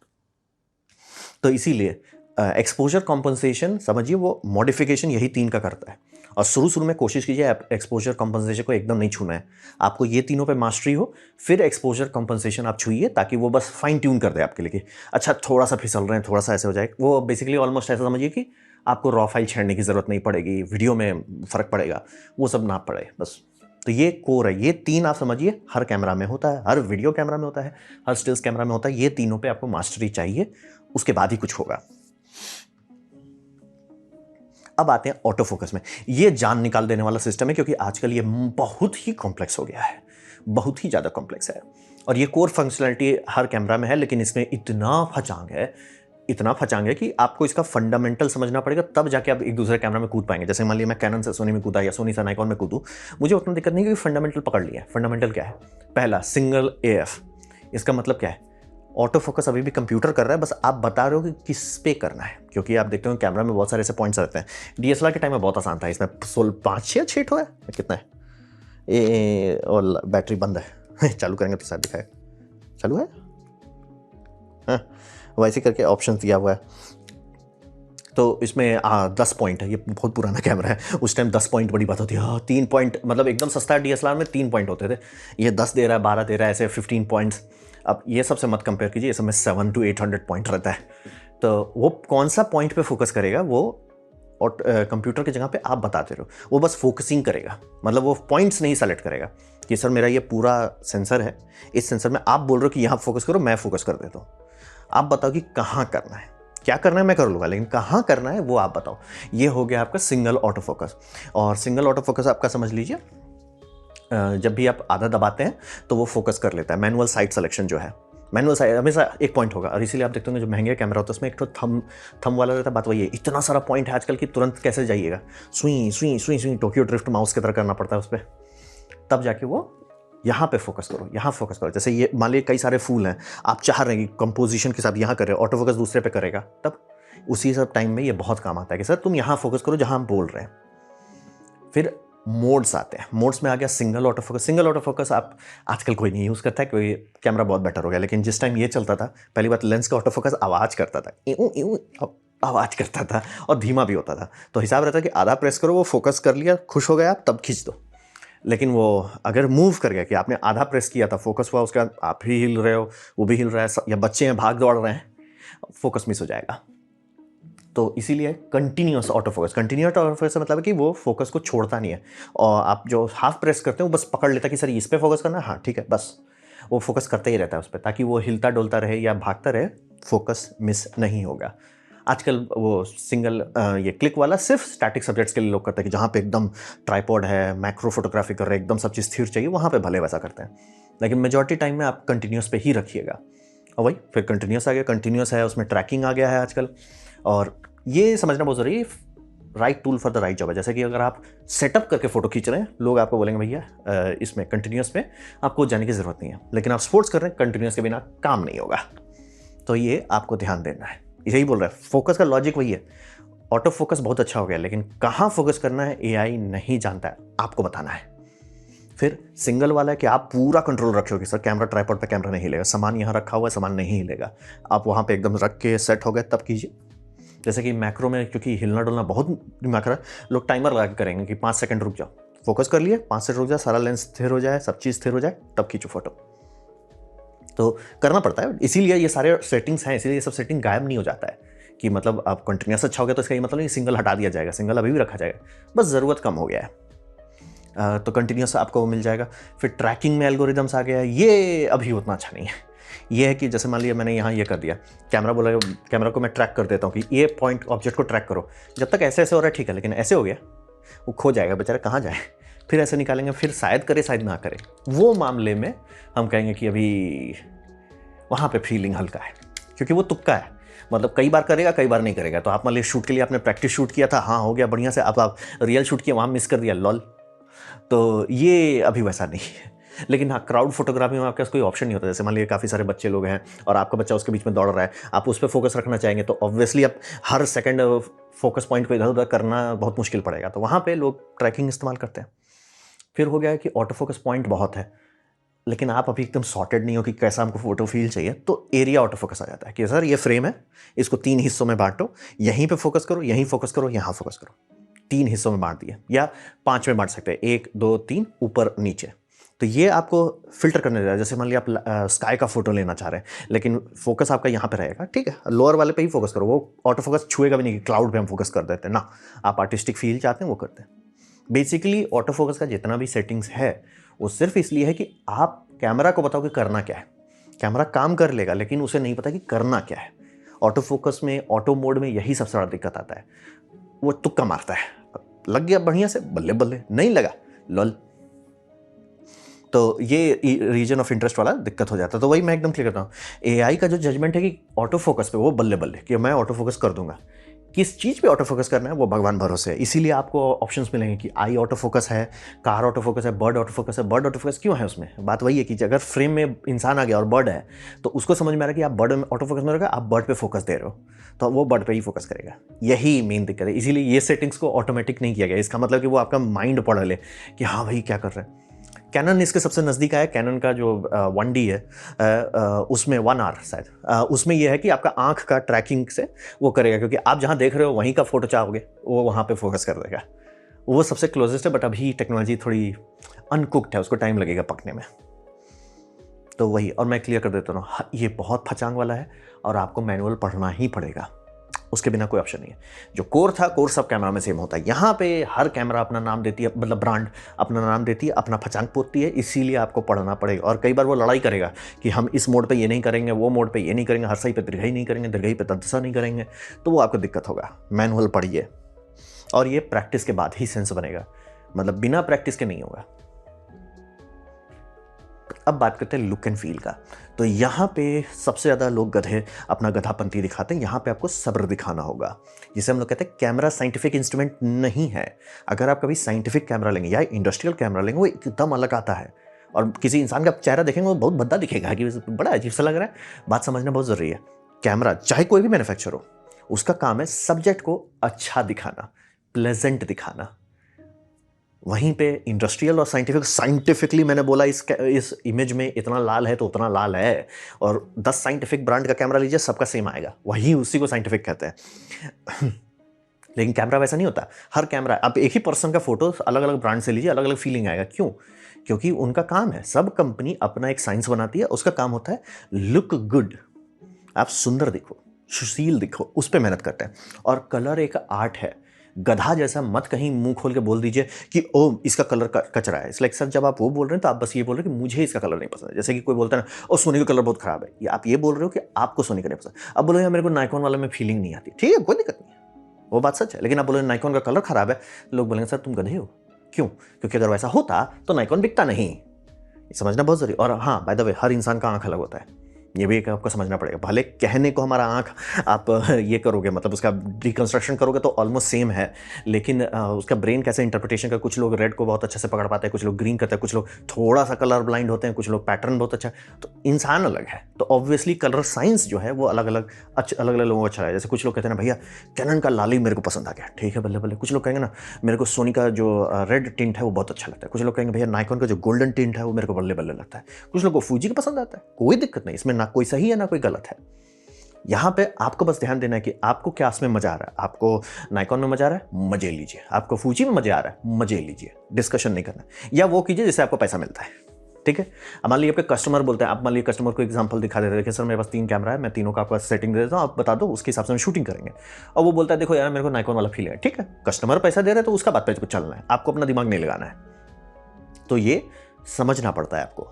तो इसीलिए एक्सपोजर कॉम्पनसेशन समझिए, वो मॉडिफिकेशन यही 3 का करता है। और शुरू में कोशिश कीजिए एक्सपोजर कॉम्पनसेशन को एकदम नहीं छूना है, आपको ये तीनों पे मास्टरी हो, फिर एक्सपोजर कॉम्पनसेशन आप छूइए, ताकि वो बस फाइन ट्यून कर दे आपके लिए कि अच्छा थोड़ा सा फिसल रहे हैं, थोड़ा सा ऐसे हो जाए। वो बेसिकली ऑलमोस्ट ऐसा समझिए कि आपको रॉ फाइल छेड़ने की ज़रूरत नहीं पड़ेगी, वीडियो में फ़र्क पड़ेगा, वो सब ना पड़े बस। तो ये कोर है, ये 3 आप समझिए हर कैमरा में होता है, हर वीडियो कैमरा में होता है, हर स्टिल्स कैमरा में होता है। ये तीनों पे आपको मास्टरी चाहिए, उसके बाद ही कुछ होगा। अब आते हैं ऑटो फोकस में। ये जान निकाल देने वाला सिस्टम है, क्योंकि आजकल ये बहुत ही कॉम्प्लेक्स हो गया है, बहुत ही ज़्यादा कॉम्प्लेक्स है। और ये कोर फंक्शनलिटी हर कैमरा में है, लेकिन इसमें इतना फचांग है कि आपको इसका फंडामेंटल समझना पड़ेगा, तब जाके आप एक दूसरे कैमरा में कूद पाएंगे। जैसे मान लिया मैं कैनन से सोनी में कूदा या सोनी से नाइकॉन में कूदूँ, मुझे उतना दिक्कत नहीं, क्योंकि फंडामेंटल पकड़ लिया है। फंडामेंटल क्या है? पहला, सिंगल AF। इसका मतलब क्या है? ऑटो फोकस अभी भी कंप्यूटर कर रहा है, बस आप बता रहे हो कि किस पे करना है, क्योंकि आप देखते हो कैमरा में बहुत सारे ऐसे पॉइंट्स रहते हैं। DSLR के टाइम में बहुत आसान था, इसमें 5-6 है, कितना है और बैटरी बंद है चालू करेंगे तो शायद दिखाए चालू है, हाँ वैसे करके ऑप्शन दिया हुआ है। तो इसमें 10 पॉइंट है, ये बहुत पुराना कैमरा है, उस टाइम 10 पॉइंट बड़ी बात होती है। 3 पॉइंट मतलब एकदम सस्ता DSLR में 3 पॉइंट होते थे, ये 10 दे रहा है, 12 दे रहा है, ऐसे 15 पॉइंट्स। अब ये सबसे मत कंपेयर कीजिए, इसमें 700 to 800 पॉइंट रहता है। तो वो कौन सा पॉइंट पे फोकस करेगा, वो और कंप्यूटर की जगह पे आप बताते रहो, वो बस फोकसिंग करेगा। मतलब वो पॉइंट्स नहीं सेलेक्ट करेगा कि सर मेरा ये पूरा सेंसर है, इस सेंसर में आप बोल रहे हो कि यहाँ फोकस करो, मैं फोकस कर देता हूँ। आप बताओ कि कहाँ करना है, क्या करना है मैं कर लूँगा, लेकिन कहाँ करना है वो आप बताओ। ये हो गया आपका सिंगल ऑटो फोकस। और सिंगल ऑटो फोकस आपका समझ लीजिए, जब भी आप आधा दबाते हैं तो वो फोकस कर लेता है। मैनुअल साइड सिलेक्शन जो है, मैनुअल साइड हमेशा एक पॉइंट होगा, और इसीलिए आप देखते होंगे जो महंगे कैमरा होता है उसमें एक तो थम वाला रहता है। बात वही है, इतना सारा पॉइंट है आजकल कि तुरंत कैसे जाइएगा, सुई टोक्यो ड्रिफ्ट माउस की तरह करना पड़ता है उस पर, तब जाके वो यहाँ पे फोकस करो, यहाँ फोकस करो। जैसे ये मान लीजिए कई सारे फूल हैं, आप चाह रहे हैं कि कंपोजिशन के साथ यहाँ कर रहे हो, ऑटो फोकस दूसरे पे करेगा, तब उसी सब टाइम में ये बहुत काम आता है कि सर तुम यहाँ फोकस करो जहाँ हम बोल रहे हैं। फिर मोड्स आते हैं, मोड्स में आ गया single auto focus. Single auto focus आप आजकल कोई नहीं यूज़ करता है, क्योंकि कैमरा बहुत बेटर हो गया। लेकिन जिस टाइम ये चलता था, पहली बात लेंस का ऑटो फोकस आवाज़ करता था, आवाज़ करता था, और धीमा भी होता था। तो हिसाब रहता कि आधा प्रेस करो, वो फोकस कर लिया, खुश हो गया आप, तब खींच दो। लेकिन वो अगर मूव कर गया कि आपने आधा प्रेस किया था, फोकस हुआ, उसके बाद आप ही हिल रहे हो, वो भी हिल रहा है, या बच्चे हैं भाग दौड़ रहे हैं, फोकस मिस हो जाएगा। तो इसीलिए continuous auto focus. Continuous auto focus का मतलब है कि वो फोकस को छोड़ता नहीं है, और आप जो हाफ प्रेस करते हैं वो बस पकड़ लेता है कि सर इस पे फोकस करना है, हाँ ठीक है, बस वो फोकस करता ही रहता है उस पर, ताकि वो हिलता डोलता रहे या भागता रहे, फोकस मिस नहीं होगा। आजकल वो सिंगल ये क्लिक वाला सिर्फ स्टैटिक सब्जेक्ट्स के लिए लोग करते हैं, कि जहाँ पे एकदम ट्राइपॉड है, मैक्रो फोटोग्राफी कर रहे हैं, एकदम सब चीज़ स्थिर चाहिए, वहाँ पे भले वैसा करते हैं। लेकिन मेजॉरिटी टाइम में आप कंटिन्यूस पे ही रखिएगा। और वही फिर कंटिन्यूस आ गया, कंटिन्यूस है उसमें ट्रैकिंग आ गया है आजकल। और ये समझना बहुत ज़रूरी है, right tool for the right job है। जैसे कि अगर आप सेटअप करके फोटो खींच रहे हैं, लोग आपको बोलेंगे भैया इसमें कंटिन्यूस में आपको जाने की ज़रूरत नहीं है, लेकिन आप स्पोर्ट्स कर रहे हैं, कंटिन्यूस के बिना काम नहीं होगा। तो ये आपको ध्यान देना है, यही बोल रहा है, फोकस का लॉजिक वही है। ऑटो फोकस बहुत अच्छा हो गया, लेकिन कहाँ फोकस करना है AI नहीं जानता है, आपको बताना है। फिर सिंगल वाला है कि आप पूरा कंट्रोल रखोगे, सर कैमरा ट्राइपॉड पे कैमरा नहीं हिलेगा, सामान यहाँ रखा हुआ है, सामान नहीं हिलेगा, आप वहाँ पे एकदम रख के सेट हो गए तब कीजिए। जैसे कि मैक्रो में क्योंकि हिलना डुलना बहुत दिमाग रहा है, लोग टाइमर लगा के करेंगे कि 5 सेकंड रुक जाओ, फोकस कर लिए, 5 सेकंड रुक जाए, सारा लेंस स्थिर हो जाए, सब चीज़ स्थिर हो जाए, तब खींचो फोटो। तो करना पड़ता है, इसीलिए ये सारे सेटिंग्स हैं, इसीलिए ये सब सेटिंग गायब नहीं हो जाता है कि मतलब आप कंटिन्यूस अच्छा हो गया तो इसका ये मतलब नहीं सिंगल हटा दिया जाएगा, सिंगल अभी भी रखा जाएगा, बस ज़रूरत कम हो गया है। तो कंटिन्यूस आपको मिल जाएगा। फिर ट्रैकिंग में एल्गोरिदम्स आ गया है, ये अभी उतना अच्छा नहीं है। ये है कि जैसे मान लिया मैंने यहाँ ये कर दिया, कैमरा बोला, कैमरा को मैं ट्रैक कर देता हूँ कि ये पॉइंट ऑब्जेक्ट को ट्रैक करो, जब तक ऐसे ऐसे हो रहा है ठीक है, लेकिन ऐसे हो गया वो खो जाएगा बेचारा, कहाँ जाए, फिर ऐसे निकालेंगे, फिर शायद करे शायद ना करे, वो मामले में हम कहेंगे कि अभी वहाँ पे फीलिंग हल्का है, क्योंकि वो तुक्का है, मतलब कई बार करेगा कई बार नहीं करेगा। तो आप मान लीजिए शूट के लिए आपने प्रैक्टिस शूट किया था, हाँ हो गया बढ़िया से, अब आप रियल शूट किया, वहाँ मिस कर दिया, लॉल। तो ये अभी वैसा नहीं है। लेकिन हाँ, क्राउड फोटोग्राफी में आपके पास कोई ऑप्शन नहीं होता। जैसे मान लीजिए काफ़ी सारे बच्चे लोग हैं और आपका बच्चा उसके बीच में दौड़ रहा है, आप उस पर फोकस रखना चाहेंगे, तो ऑब्वियसली आप हर सेकंड फोकस पॉइंट को इधर उधर करना बहुत मुश्किल पड़ेगा, तो वहाँ पे लोग ट्रैकिंग इस्तेमाल करते हैं। फिर हो गया है कि ऑटो फोकस पॉइंट बहुत है, लेकिन आप अभी एकदम सॉर्टेड नहीं हो कि कैसा हमको फोटो फील चाहिए, तो एरिया ऑटो फोकस आ जाता है कि सर ये फ्रेम है, इसको 3 हिस्सों में बांटो, यहीं पे फोकस करो, यहीं फोकस करो, यहाँ फोकस करो। 3 हिस्सों में बांट दिया या 5 में बांट सकते हैं, 1 2 3 ऊपर नीचे। तो ये आपको फिल्टर करने देगा। जैसे मान लिया आप स्काई का फोटो लेना चाह रहे हैं, लेकिन फोकस आपका यहाँ पे रहेगा, ठीक है, लोअर वाले पे ही फोकस करो, वो ऑटो फोकस छुएगा भी नहीं कि क्लाउड पे हम फोकस कर देते हैं ना। आप आर्टिस्टिक फील चाहते हैं वो करते हैं। बेसिकली ऑटो फोकस का जितना भी सेटिंग्स है वो सिर्फ इसलिए है कि आप कैमरा को बताओ कि करना क्या है। कैमरा काम कर लेगा, लेकिन उसे नहीं पता कि करना क्या है। ऑटो फोकस में, ऑटो मोड में यही सबसे बड़ा दिक्कत आता है, वो तुक्का मारता है। लग गया बढ़िया से, बल्ले बल्ले, नहीं लगा, लॉल। तो ये रीजन ऑफ इंटरेस्ट वाला दिक्कत हो जाता है। तो वही मैं एकदम क्लियर करता हूँ, एआई का जो जजमेंट है कि ऑटो फोकस पे वो बल्ले बल्ले कि मैं ऑटो फोकस कर दूंगा, किस चीज़ पे ऑटो फोकस करना है वो भगवान भरोसे है। इसीलिए आपको ऑप्शंस मिलेंगे कि आई ऑटो फोकस है, कार ऑटो फोकस है, बर्ड ऑटो फोकस है। बर्ड ऑटो फोकस क्यों है उसमें? बात वही है कि अगर फ्रेम में इंसान आ गया और बर्ड है, तो उसको समझ में आ रहा है कि आप बर्ड में ऑटो फोकस में रहेगा, आप बर्ड पे फोकस दे रहे हो, तो वो बर्ड पे ही फोकस करेगा। यही मेन दिक्कत है। इसीलिए ये सेटिंग्स को ऑटोमेटिक नहीं किया गया। इसका मतलब कि वो आपका माइंड पढ़ ले कि हाँ भाई क्या कर रहे हैं। कैनन इसके सबसे नज़दीक आया। कैनन का जो 1D है, उसमें 1R शायद, उसमें यह है कि आपका आंख का ट्रैकिंग से वो करेगा, क्योंकि आप जहाँ देख रहे हो वहीं का फोटो चाहोगे, वो वहाँ पे फोकस कर देगा। वो सबसे क्लोजेस्ट है, बट अभी टेक्नोलॉजी थोड़ी अनकुक्ड है, उसको टाइम लगेगा पकने में। तो वही, और मैं क्लियर कर देता हूँ, ये बहुत फचांग वाला है और आपको मैनुअल पढ़ना ही पड़ेगा, उसके बिना कोई ऑप्शन नहीं है। जो कोर था, कोर सब कैमरा में सेम होता है। यहाँ पे हर कैमरा अपना नाम देती है, मतलब ब्रांड अपना नाम देती है, अपना फचांग पोतती है, इसीलिए आपको पढ़ना पड़ेगा। और कई बार वो लड़ाई करेगा कि हम इस मोड पे ये नहीं करेंगे, वो मोड पे ये नहीं करेंगे, हरसई पे दीर्घई नहीं करेंगे, दीर्घई पे दंतसा नहीं करेंगे, तो वो आपको दिक्कत होगा। मैनुअल पढ़िए, और ये प्रैक्टिस के बाद ही सेंस बनेगा, मतलब बिना प्रैक्टिस के नहीं होगा। अब बात करते हैं लुक एंड फील का। तो यहाँ पे सबसे ज़्यादा लोग गधे अपना गधापंती दिखाते हैं। यहाँ पे आपको सब्र दिखाना होगा, जिसे हम लोग कहते हैं कैमरा साइंटिफिक इंस्ट्रूमेंट नहीं है। अगर आप कभी साइंटिफिक कैमरा लेंगे या इंडस्ट्रियल कैमरा लेंगे, वो एकदम अलग आता है। और किसी इंसान का चेहरा देखेंगे वो बहुत भद्दा दिखेगा कि बड़ा अजीब सा लग रहा है। बात समझना बहुत ज़रूरी है। कैमरा चाहे कोई भी मैन्युफैक्चर हो, उसका काम है सब्जेक्ट को अच्छा दिखाना, प्लेजेंट दिखाना। वहीं पे इंडस्ट्रियल और साइंटिफिकली मैंने बोला इस इमेज में इतना लाल है तो उतना लाल है, और 10 साइंटिफिक ब्रांड का कैमरा लीजिए, सबका सेम आएगा, वही उसी को साइंटिफिक कहते हैं। लेकिन कैमरा वैसा नहीं होता। हर कैमरा, आप एक ही पर्सन का फोटो अलग अलग ब्रांड से लीजिए, अलग अलग फीलिंग आएगा। क्यों? क्योंकि उनका काम है, सब कंपनी अपना एक साइंस बनाती है, उसका काम होता है लुक गुड, आप सुंदर दिखो, सुशील दिखो, उस पर मेहनत करते हैं। और कलर एक आर्ट है। गधा जैसा मत कहीं मुंह खोल के बोल दीजिए कि ओ इसका कलर कचरा है। इट्स लाइक सर, जब आप वो बोल रहे हैं तो आप बस ये बोल रहे हैं कि मुझे इसका कलर नहीं पसंद है। जैसे कि कोई बोलता है ना, ओ सोनी का कलर बहुत खराब है, या आप ये बोल रहे हो कि आपको सोनी का नहीं पसंद। अब बोलो यार मेरे को नाइकॉन वाले में फीलिंग नहीं आती, ठीक है, कोई दिक्कत नहीं है, वो बात सच है। लेकिन आप बोलो नाइकॉन का कलर खराब है, लोग बोलेंगे सर तुम गधे हो। क्यों? क्योंकि अगर वैसा होता तो नाइकॉन बिकता नहीं। समझना बहुत जरूरी। और हाँ, बाय द वे, हर इंसान का आंख अलग होता है, ये भी एक आपको समझना पड़ेगा। भले कहने को हमारा आंख आप ये करोगे, मतलब उसका रिकंस्ट्रक्शन करोगे तो ऑलमोस्ट सेम है, लेकिन उसका ब्रेन कैसे इंटरप्रिटेशन का, कुछ लोग रेड को बहुत अच्छे से पकड़ पाते हैं, कुछ लोग ग्रीन करते हैं, कुछ लोग थोड़ा सा कलर ब्लाइंड होते हैं, कुछ लोग पैटर्न बहुत अच्छा। तो इंसान अलग है, तो ऑब्वियसली कलर साइंस जो है वो अलग अलग लोगों को अच्छा है। जैसे कुछ लोग कहते हैं ना, भैया कैनन का लाल ही मेरे को पसंद आ गया, ठीक है, बल्ले बल्ले। कुछ लोग कहेंगे ना, मेरे को सोनी का जो रेड टिंट है वो बहुत अच्छा लगता है। कुछ लोग कहेंगे भैया नाइकॉन का जो गोल्डन टिंट है वो मेरे को बल्ले बल्ले लगता है। कुछ लोग को फूजी का पसंद आता है, कोई दिक्कत नहीं, इसमें ना कोई सही है ना कोई गलत है। यहां पे आपको बस ध्यान देना है कि आपको क्या में मजा आ रहा है। आपको नाइकॉन में मजा आ रहा है, मजे लीजिए। आपको फूजी में मजा आ रहा है, मजे लीजिए, डिस्कशन नहीं करना। या वो कीजिए जिससे आपको पैसा मिलता है, ठीक है। अब मान लीजिए आपके कस्टमर बोलते हैं, आप मान लीजिए कस्टमर को एग्जांपल दिखा देते हैं कि सर मेरे पास 3 कैमरा है, मैं तीनों का आपका सेटिंग दे देता हूं, आप बता दो, उसके हिसाब से हम शूटिंग करेंगे। और वो बोलता है देखो यार मेरे को नाइकॉन वाला फील है, ठीक है, कस्टमर पैसा दे रहे हैं तो उसका बात पे कुछ चलना है, आपको अपना दिमाग नहीं लगाना है। तो ये समझना पड़ता है आपको।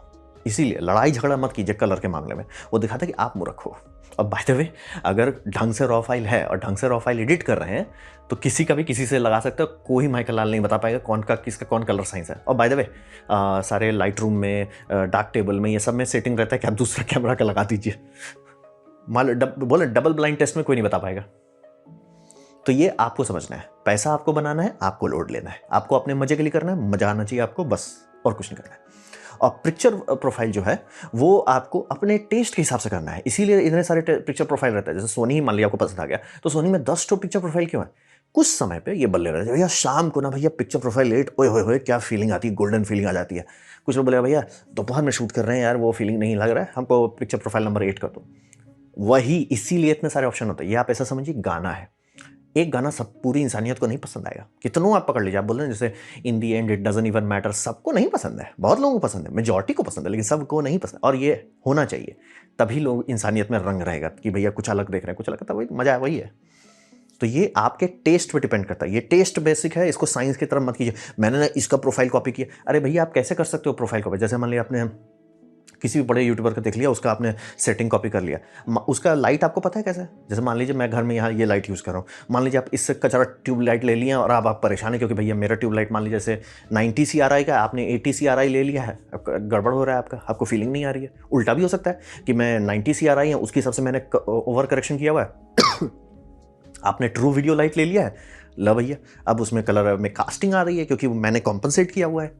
इसीलिए लड़ाई झगड़ा मत कीजिए कलर के मामले में, वो दिखाता है कि आप मूर्ख हो। और बाय द वे, अगर ढंग से रॉ फाइल है और ढंग से रॉ फाइल एडिट कर रहे हैं तो किसी का भी किसी से लगा सकते हो, कोई माइकल लाल नहीं बता पाएगा कौन का किसका कौन कलर साइंस है। और बाय द वे, सारे लाइट रूम में, डार्क टेबल में, ये सब में सेटिंग रहता है कि आप दूसरा कैमरा का लगा दीजिए। बोले डबल ब्लाइंड टेस्ट में कोई नहीं बता पाएगा। तो ये आपको समझना है, पैसा आपको बनाना है, आपको लोड लेना है, आपको अपने मजे के लिए करना है, मजा आना चाहिए आपको, बस, और कुछ नहीं करना है। और पिक्चर प्रोफाइल जो है वो आपको अपने टेस्ट के हिसाब से करना है। इसीलिए इतने सारे पिक्चर प्रोफाइल रहता है। जैसे सोनी ही मान लिया आपको पसंद आ गया, तो सोनी में 10 तो पिक्चर प्रोफाइल क्यों है? कुछ समय पे ये बल्ले रहे भैया शाम को ना भैया पिक्चर प्रोफाइल लेट, ओए होए होए क्या फीलिंग आती है, गोल्डन फीलिंग आ जाती है। कुछ लोग बोले भैया दोपहर में शूट कर रहे हैं यार, वो फीलिंग नहीं लग रहा है, हमको पिक्चर प्रोफाइल नंबर 8 कर दो। वही इसीलिए इतने सारे ऑप्शन होते हैं। ये आप ऐसा समझिए गाना है, एक गाना सब पूरी इंसानियत को नहीं पसंद आएगा, कितनों आप पकड़ लीजिए, आप बोल रहे हैं जैसे in the end it doesn't even matter, सबको नहीं पसंद है, बहुत लोगों को पसंद है, मेजॉरिटी को पसंद है, लेकिन सबको नहीं पसंद। और ये होना चाहिए, तभी लोग इंसानियत में रंग रहेगा कि भैया कुछ अलग देख रहे हैं, कुछ अलग, वही मजा है, वही है। तो ये आपके टेस्ट पे डिपेंड करता है, ये टेस्ट बेसिक है, इसको साइंस की तरफ मत कीजिए। मैंने ना इसका प्रोफाइल कॉपी किया, अरे भैया आप कैसे कर सकते हो प्रोफाइल कॉपी? जैसे मान लिया आपने किसी भी बड़े यूट्यूबर का देख लिया, उसका आपने सेटिंग कॉपी कर लिया, उसका लाइट आपको पता है कैसे है? जैसे मान लीजिए मैं घर में यहाँ ये लाइट यूज़ कर रहा हूँ, मान लीजिए आप इससे कचरा ट्यूब लाइट ले लिया और आप परेशान है क्योंकि भैया मेरा ट्यूब लाइट मान लीजिए जैसे 90 CRI का, आपने 80 CRI ले लिया है, गड़बड़ हो रहा है आपका, आपको फीलिंग नहीं आ रही है। उल्टा भी हो सकता है कि मैं 90 CRI है, उसके हिसाब से मैंने ओवर करेक्शन किया हुआ है आपने ट्रू वीडियो लाइट ले लिया है, ला भैया अब उसमें कलर में कास्टिंग आ रही है क्योंकि मैंने कॉम्पनसेट किया हुआ है।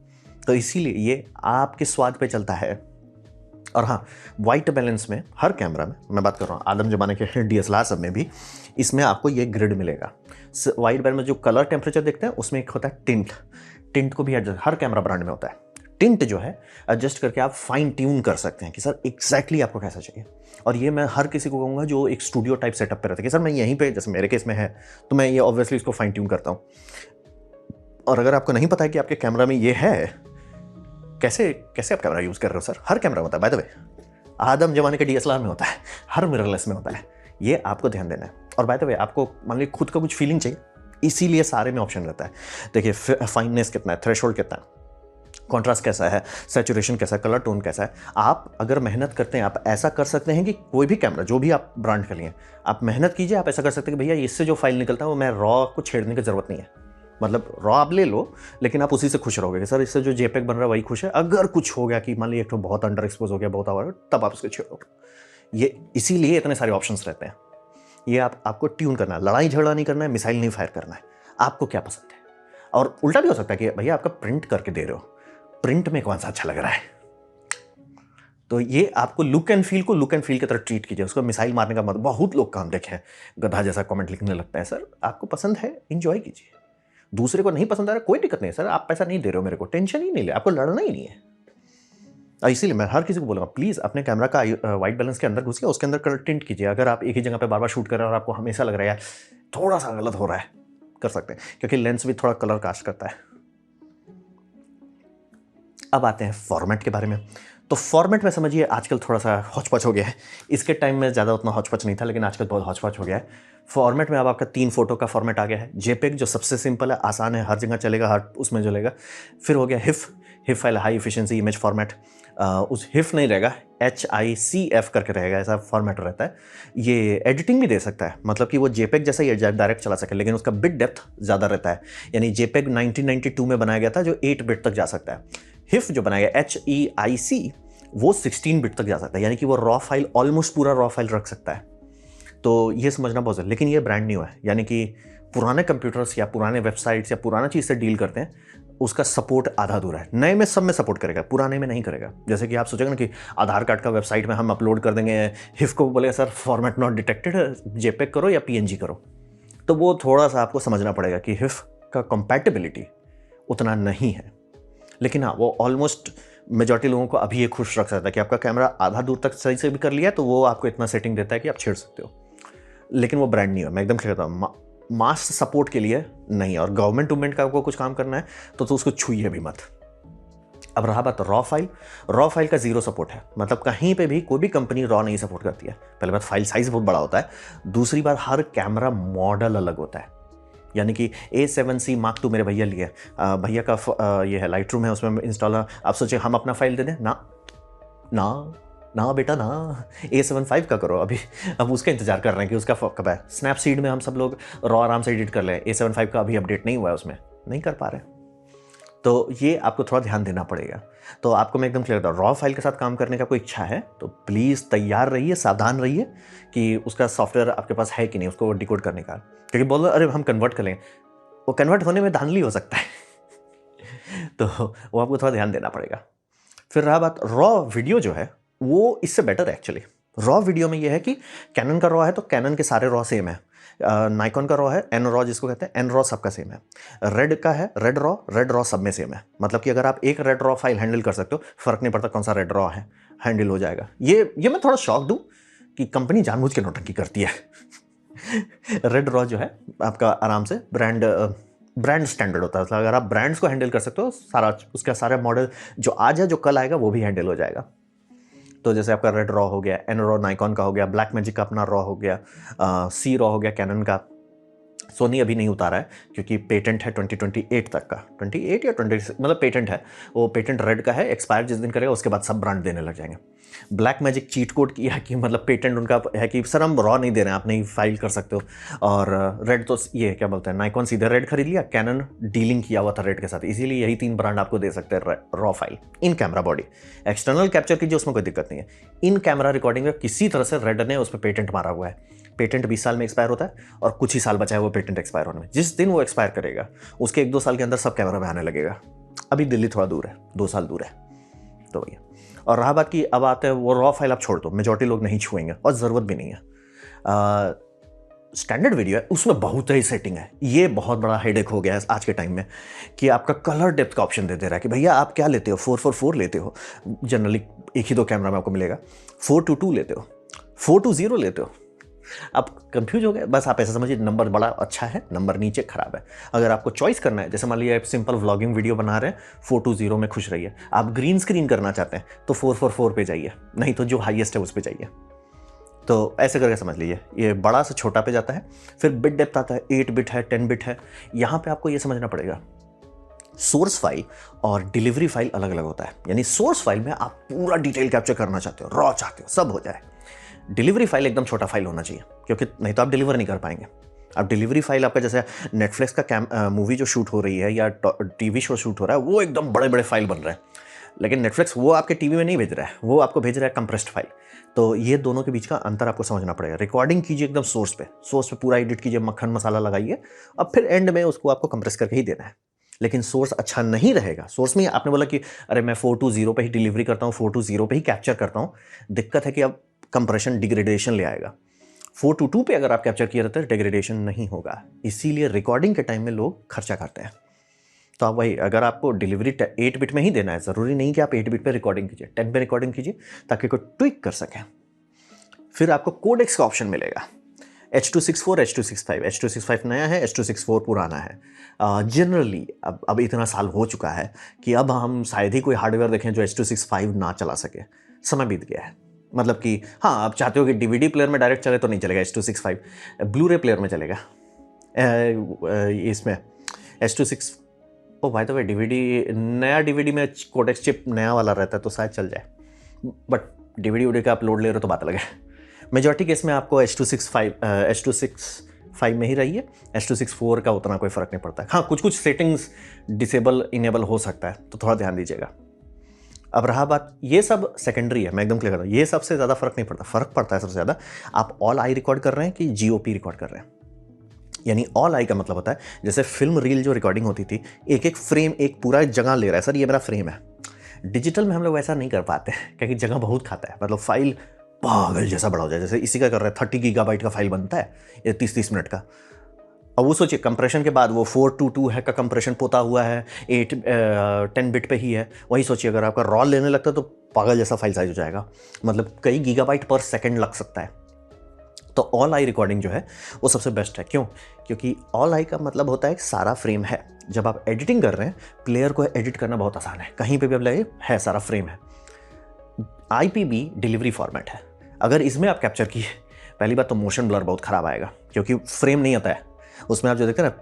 तो इसीलिए ये आपके स्वाद पे चलता है। और हाँ, वाइट बैलेंस में हर कैमरा में, मैं बात कर रहा हूँ आदम जमाने के DSLR सब में भी, इसमें आपको ये ग्रिड मिलेगा। वाइट बैलेंस में जो कलर टेम्परेचर देखते हैं उसमें एक होता है टिंट, टिंट को भी एडजस्ट हर कैमरा ब्रांड में होता है। टिंट जो है एडजस्ट करके आप फाइन ट्यून कर सकते हैं कि सर एग्जैक्टली आपको कैसा चाहिए। और ये मैं हर किसी को कहूँगा जो एक स्टूडियो टाइप सेटअप पे रहता है कि सर मैं यहीं पे, जैसे मेरे केस में है तो मैं ये ऑब्वियसली इसको फाइन ट्यून करता हूँ। और अगर आपको नहीं पता है कि आपके कैमरा में ये है, कैसे कैसे आप कैमरा यूज़ कर रहे हो सर, हर कैमरा होता है बाय द वे, आदम जमाने के DSLR में होता है, हर मिररलेस में होता है, ये आपको ध्यान देना है। और बाय द वे आपको मान लीजिए खुद का कुछ फीलिंग चाहिए, इसीलिए सारे में ऑप्शन रहता है। देखिए फाइननेस कितना है, थ्रेशोल्ड कितना है, कॉन्ट्रास्ट कैसा है, सैचुरेशन कैसा है, कलर टोन कैसा है। आप अगर मेहनत करते हैं, आप ऐसा कर सकते हैं कि कोई भी कैमरा जो भी आप ब्रांड के लिए आप मेहनत कीजिए, आप ऐसा कर सकते हैं कि भैया इससे जो फाइल निकलता है वो मैं रॉ को छेड़ने की जरूरत नहीं है। मतलब रॉ आप ले लो लेकिन आप उसी से खुश रहोगे कि सर इससे जो JPEG बन रहा है वही खुश है। अगर कुछ हो गया कि मान लीजिए एक तो बहुत अंडर एक्सपोज हो गया, बहुत आवर, तब आप उसको छेड़ो। ये इसीलिए इतने सारे ऑप्शंस रहते हैं। ये आपको ट्यून करना है, लड़ाई झगड़ा नहीं करना है, मिसाइल नहीं फायर करना है, आपको क्या पसंद है। और उल्टा भी हो सकता है कि भैया आपका प्रिंट करके दे रहे हो, प्रिंट में कौन सा अच्छा लग रहा है, तो ये आपको लुक एंड फील को लुक एंड फील की तरह ट्रीट कीजिए, उसको मिसाइल मारने का मतलब। बहुत लोग काम देखे हैं गधा जैसा कमेंट लिखने लगता है, सर आपको पसंद है एंजॉय कीजिए, दूसरे को नहीं पसंद आ रहा कोई दिक्कत नहीं है सर, आप पैसा नहीं दे रहे हो मेरे को, टेंशन ही नहीं ले, आपको लड़ना ही नहीं है। इसीलिए मैं हर किसी को बोलूँगा प्लीज़ अपने कैमरा का वाइट बैलेंस के अंदर घुसिए, उसके अंदर कलर टिंट कीजिए। अगर आप एक ही जगह पे बार बार शूट कर रहे हैं और आपको हमेशा लग रहा है यार थोड़ा सा गलत हो रहा है, कर सकते हैं क्योंकि लेंस भी थोड़ा कलर कास्ट करता है। अब आते हैं फॉर्मेट के बारे में। तो फॉर्मेट में समझिए आजकल थोड़ा सा हौच-पौच हो गया है, इसके टाइम में ज़्यादा उतना हौच-पौच नहीं था लेकिन आजकल बहुत हौच-पौच हो गया है। फॉर्मेट में अब आपका 3 फोटो का फॉर्मेट आ गया है। JPEG जो सबसे सिंपल है, आसान है, हर जगह चलेगा, हर उसमें चलेगा। फिर हो गया HIF file, high efficiency image format. उस HIF नहीं रहेगा, HICF करके रहेगा, ऐसा फॉर्मेट रहता है। ये एडिटिंग भी दे सकता है, मतलब कि वो JPEG जैसा ही डायरेक्ट चला सके, लेकिन उसका बिट डेप्थ ज़्यादा रहता है। यानी JPEG 1992 में बनाया गया था जो 8 बिट तक जा सकता है। HIF जो बनाया गया HEIC वो 16 बिट तक जा सकता है, यानी कि वो रॉ फाइल ऑलमोस्ट पूरा रॉ फाइल रख सकता है। तो ये समझना बहुत ज़रूरी, लेकिन ये ब्रांड न्यू है, यानी कि पुराने कंप्यूटर्स या पुराने वेबसाइट्स या पुराना चीज़ से डील करते हैं, उसका सपोर्ट आधा अधूरा है। नए में सब में सपोर्ट करेगा, पुराने में नहीं करेगा। जैसे कि आप सोचेंगे ना कि आधार कार्ड का वेबसाइट में हम अपलोड कर देंगे, HIF को बोलेगा sir format not detected, JPEG करो या PNG करो, तो वो थोड़ा सा आपको समझना पड़ेगा कि HIF का कंपैटिबिलिटी उतना नहीं है। लेकिन हाँ, वो ऑलमोस्ट मेजॉरिटी लोगों को अभी ये खुश रख सकता है कि आपका कैमरा आधा दूर तक सही से भी कर लिया तो वो आपको इतना सेटिंग देता है कि आप छेड़ सकते हो। लेकिन वो ब्रांड नहीं है, मैं एकदम क्लियर करता हूँ, मास सपोर्ट के लिए नहीं है। और गवर्नमेंट टूमेंट का आपको कुछ काम करना है तो उसको छुइए भी मत। अब रहा बात रॉ फाइल का जीरो सपोर्ट है, मतलब कहीं पे भी कोई भी कंपनी रॉ नहीं सपोर्ट करती है। पहले बात फाइल साइज बहुत बड़ा होता है, दूसरी बात हर कैमरा मॉडल अलग होता है। यानी कि A7C Mark II मेरे भैया लिए, भैया का ये है लाइट रूम है, उसमें इंस्टॉल। आप सोचे हम अपना फाइल दे दें, ना ना ना बेटा ना, A75 का करो। अभी अब उसका इंतजार कर रहे हैं कि उसका कब है। स्नैपसीड में हम सब लोग रॉ आराम से एडिट कर लें, A75 का अभी अपडेट नहीं हुआ है, उसमें नहीं कर पा रहे। तो ये आपको थोड़ा ध्यान देना पड़ेगा। तो आपको मैं एकदम क्लियर करता हूँ, रॉ फाइल के साथ काम करने का कोई इच्छा है तो प्लीज़ तैयार रहिए, सावधान रहिए कि उसका सॉफ्टवेयर आपके पास है कि नहीं उसको डिकोड करने का। क्योंकि बोल रहे अरे हम कन्वर्ट कर लें, वो कन्वर्ट होने में धांधली हो सकता है तो वो आपको थोड़ा ध्यान देना पड़ेगा। फिर रहा बात रॉ वीडियो, जो है वो इससे बेटर है एक्चुअली। रॉ वीडियो में ये है कि कैनन का रॉ है तो कैनन के सारे रॉ सेम है, नाइकॉन का रॉ है, एन रॉ जिसको कहते हैं, एन रॉ सबका सेम है। रेड का है रेड रॉ सब में सेम है। मतलब कि अगर आप एक रेड रॉ फाइल हैंडल कर सकते हो, फर्क नहीं पड़ता कौन सा रेड रॉ है, हैंडल हो जाएगा। ये मैं थोड़ा शॉक दूं कि कंपनी जानबूझ के नौटंकी करती है। रेड रॉ जो है आपका आराम से ब्रांड स्टैंडर्ड होता है। मतलब अगर आप ब्रांड्स को हैंडल कर सकते हो, सारा उसका सारा मॉडल जो आज है जो कल आएगा वो भी हैंडल हो जाएगा। तो जैसे आपका रेड रॉ हो गया, एन रॉ नाइकॉन का हो गया, ब्लैक मैजिक का अपना रॉ हो गया, सी रॉ हो गया कैनन का। सोनी अभी नहीं उतारा है क्योंकि पेटेंट है 2028 तक का, 28 या 26, मतलब पेटेंट है। वो पेटेंट रेड का है, एक्सपायर जिस दिन करेगा उसके बाद सब ब्रांड देने लग जाएंगे। ब्लैक मैजिक चीट कोड किया है कि मतलब पेटेंट उनका है कि सर हम रॉ नहीं दे रहे हैं, आप नहीं फाइल कर सकते हो। और रेड तो ये क्या बोलते हैं, नाइकॉन सीधे रेड खरीद लिया, कैनन डीलिंग किया हुआ था रेड के साथ, इसीलिए यही 3 ब्रांड आपको दे सकते हैं raw file. In camera body external capture कीजिए, उसमें कोई दिक्कत नहीं है। इन कैमरा रिकॉर्डिंग में किसी तरह से रेड ने उस पर पेटेंट मारा हुआ है। पेटेंट 20 साल में एक्सपायर होता है और कुछ ही साल बचा है वो पेटेंट एक्सपायर होने में। जिस दिन वो एक्सपायर करेगा उसके 1-2 साल के अंदर सब कैमरा में आने लगेगा। अभी दिल्ली थोड़ा दूर है, 2 साल दूर है, तो भैया। और रहा बात की, अब आते हैं वो रॉ फाइल आप छोड़ दो, मेजॉरिटी लोग नहीं छुएंगे और ज़रूरत भी नहीं है। स्टैंडर्ड वीडियो है उसमें बहुत ही सेटिंग है। ये बहुत बड़ा हेडेक हो गया है आज के टाइम में कि आपका कलर डेप्थ का ऑप्शन दे दे रहा है कि भैया आप क्या लेते हो, 4:4 लेते हो, जनरली एक ही 2 कैमरा में आपको मिलेगा, 4:2 लेते हो, 4:0 लेते हो। आप कंफ्यूज हो गए, बस आप ऐसा समझिए नंबर बड़ा अच्छा है, नंबर नीचे खराब है। अगर आपको चॉइस करना है, जैसे मान लीजिए आप सिंपल व्लॉगिंग वीडियो बना रहे हैं, 4:2 में खुश रहिए। आप ग्रीन स्क्रीन करना चाहते हैं तो 4:4 पे जाइए, नहीं तो जो हाईएस्ट है उस पे जाइए। तो ऐसे करके समझ लीजिए, ये बड़ा से छोटा पे जाता है। फिर बिट डेप्थ आता है, 8 बिट है, 10 बिट है। यहाँ पे आपको ये समझना पड़ेगा, सोर्स फाइल और डिलीवरी फाइल अलग अलग होता है। यानी सोर्स फाइल में आप पूरा डिटेल कैप्चर करना चाहते हो, रॉ चाहते हो, सब हो जाए। डिलीवरी फाइल एकदम छोटा फाइल होना चाहिए, क्योंकि नहीं तो आप डिलीवर नहीं कर पाएंगे। अब डिलीवरी फाइल आपका जैसे नेटफ्लिक्स का मूवी जो शूट हो रही है या टीवी शो शूट हो रहा है, वो एकदम बड़े बड़े फाइल बन रहे हैं, लेकिन नेटफ्लिक्स वो आपके टीवी में नहीं भेज रहा है, वो आपको भेज रहा है कंप्रेस्ड फाइल। तो ये दोनों के बीच का अंतर आपको समझना पड़ेगा। रिकॉर्डिंग कीजिए एकदम सोर्स पे पूरा एडिट कीजिए, मक्खन मसाला लगाइए, अब फिर एंड में उसको आपको कंप्रेस करके ही देना है। लेकिन सोर्स अच्छा नहीं रहेगा, सोर्स में आपने बोला कि अरे मैं 4:0 पे ही डिलीवरी करता हूँ, 4:0 पे ही कैप्चर करता हूँ, दिक्कत है कि अब कंप्रेशन डिग्रेडेशन ले आएगा। 4:2 पे अगर आप कैप्चर किए रहते हैं डिग्रेडेशन नहीं होगा, इसीलिए रिकॉर्डिंग के टाइम में लोग खर्चा करते हैं। तो आप वही, अगर आपको डिलीवरी 8 बिट में ही देना है, ज़रूरी नहीं कि आप 8 बिट पे रिकॉर्डिंग कीजिए, 10 पे रिकॉर्डिंग कीजिए ताकि कोई ट्विक कर सकें। फिर आपको कोडेक्स का ऑप्शन मिलेगा, H.264, H.265। H.265 नया है, H.264 पुराना है। जनरली अब इतना साल हो चुका है कि अब हम शायद ही कोई हार्डवेयर देखें जो H.265 ना चला सके, समय बीत गया है। मतलब कि हाँ, आप चाहते हो कि DVD प्लेयर में डायरेक्ट चले तो नहीं चलेगा H.265, ब्लू रे प्लेयर में चलेगा। इसमें H.26 O by the way नया DVD में कोडेक्स चिप नया वाला रहता है तो शायद चल जाए, बट DVD का आप लोड ले रहे हो तो बात अलग है। मेजॉरिटी केस में आपको H.265 में ही रहिए, H.264 का उतना कोई फ़र्क नहीं पड़ता है। हाँ, कुछ सेटिंग्स डिसेबल इनेबल हो सकता है, तो थोड़ा ध्यान दीजिएगा। अब रहा बात, ये सब सेकेंडरी है, मैं एकदम क्लियर कर रहा हूँ, ये सबसे ज़्यादा फ़र्क नहीं पड़ता। फ़र्क पड़ता है सबसे ज़्यादा आप ऑल आई रिकॉर्ड कर रहे हैं कि GOP रिकॉर्ड कर रहे हैं। यानी ऑल आई का मतलब होता है जैसे फिल्म रील जो रिकॉर्डिंग होती थी, एक एक फ्रेम एक पूरा जगह ले रहा है, सर ये मेरा फ्रेम है। डिजिटल में हम लोग ऐसा नहीं कर पाते क्योंकि जगह बहुत खाता है, मतलब फाइल पागल जैसा बड़ा हो जाए। जैसे इसी का कर रहे हैं, 30 गीगाबाइट का फाइल बनता है ये 30-30 मिनट का। अब वो सोचिए कंप्रेशन के बाद वो 4:2 है का कंप्रेशन पोता हुआ है, 10 बिट पे ही है। वही सोचिए अगर आपका रॉ लेने लगता है तो पागल जैसा फाइल साइज हो जाएगा, मतलब कई गीगाबाइट पर सेकेंड लग सकता है। तो ऑल आई रिकॉर्डिंग जो है वो सबसे बेस्ट है। क्यों? क्योंकि ऑल आई का मतलब होता है सारा फ्रेम है। जब आप एडिटिंग कर रहे हैं, प्लेयर को एडिट करना बहुत आसान है, कहीं पे भी आप लगे है सारा फ्रेम है। IPB डिलीवरी फॉर्मेट है, अगर इसमें आप कैप्चर किए, पहली बात तो मोशन ब्लर बहुत खराब आएगा क्योंकि फ्रेम नहीं आता है उसमें। आप जो देखते हैं ना,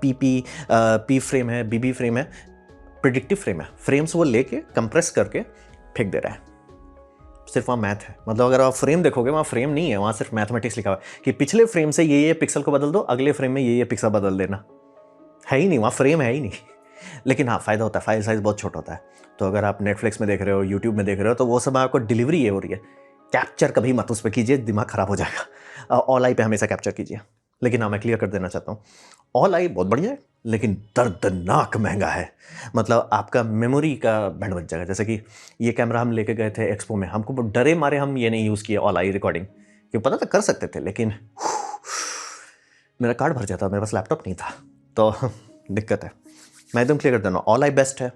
पी फ्रेम है, BB फ्रेम है, प्रिडिक्टिव फ्रेम है, फ्रेम्स वो लेके कंप्रेस करके फेंक दे रहा है। सिर्फ वहाँ मैथ है, मतलब अगर आप फ्रेम देखोगे वहाँ फ्रेम नहीं है, वहाँ सिर्फ मैथमेटिक्स लिखा हुआ है कि पिछले फ्रेम से ये पिक्सल को बदल दो, अगले फ्रेम में ये पिक्सल बदल देना। है ही नहीं, वहाँ फ्रेम है ही नहीं। लेकिन हाँ, फ़ायदा होता है, फाइल साइज़ बहुत छोटा होता है। तो अगर आप नेटफ्लिक्स में देख रहे हो, यूट्यूब में देख रहे हो, तो वो सब आपको डिलीवरी ये हो रही है। कैप्चर कभी मत उस पर कीजिए, दिमाग ख़राब हो जाएगा। ऑल आई पे हमेशा कैप्चर कीजिए। लेकिन हाँ, मैं क्लियर कर देना चाहता हूँ, ऑल आई बहुत बढ़िया है लेकिन दर्दनाक महंगा है। मतलब आपका मेमोरी का बैंड बच जाएगा। जैसे कि ये कैमरा हम लेके गए थे एक्सपो में, हमको डरे मारे हम ये नहीं यूज़ किए ऑल आई रिकॉर्डिंग, क्योंकि पता था कर सकते थे, लेकिन मेरा कार्ड भर जाता, मेरे पास लैपटॉप नहीं था, तो दिक्कत है। मैं एकदम क्लियर कर देना, ऑल आई बेस्ट है।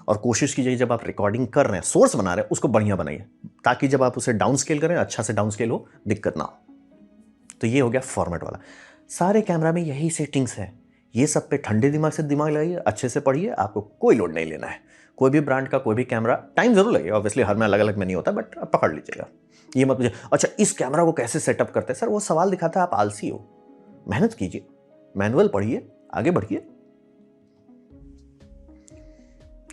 और कोशिश कीजिए जब आप रिकॉर्डिंग कर रहे हैं, सोर्स बना रहे हैं, उसको बढ़िया बनाइए, ताकि जब आप उसे डाउन स्केल करें, अच्छा से डाउन स्केल हो, दिक्कत ना हो। तो ये हो गया फॉर्मेट वाला। सारे कैमरा में यही सेटिंग्स है। ये सब पे ठंडे दिमाग से दिमाग लगाइए, अच्छे से पढ़िए, आपको कोई लोड नहीं लेना है। कोई भी ब्रांड का कोई भी कैमरा, टाइम जरूर लगेगा ऑब्वियसली, हर में अलग अलग में नहीं होता, बट आप पकड़ लीजिएगा। ये मत मुझे अच्छा इस कैमरा को कैसे सेटअप करते हैं, सर वो सवाल दिखाता है आप आलसी हो। मेहनत कीजिए, मैनुअल पढ़िए, आगे बढ़िए।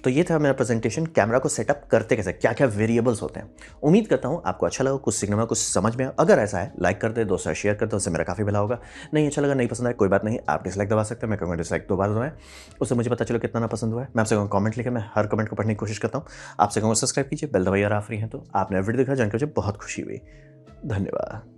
तो ये था मेरा प्रेजेंटेशन, कैमरा को सेटअप करते कैसे, क्या क्या वेरिएबल्स होते हैं। उम्मीद करता हूँ आपको अच्छा लगा, कुछ सीखने में, कुछ समझ में आया। अगर ऐसा है लाइक कर दे, दोस्तों शेयर कर दो, उससे मेरा काफ़ी भला होगा। नहीं अच्छा लगा, नहीं पसंद आया, कोई बात नहीं, आप डिसलाइक दबा सकते हैं, मैं कहूँगा डिसलाइक 2 बार दबाएं, उससे मुझे पता चलो कितना ना पसंद हुआ है। मैं आपसे कहूँगा कमेंट लिखे, मैं हर कमेंट को पढ़ने की कोशिश करता हूँ। आपसे कहूँगा सब्सक्राइब कीजिए, बेल दबाइए, अगर आप फ्री हैं तो। आपने वीडियो देखा जानकर मुझे बहुत खुशी हुई। धन्यवाद।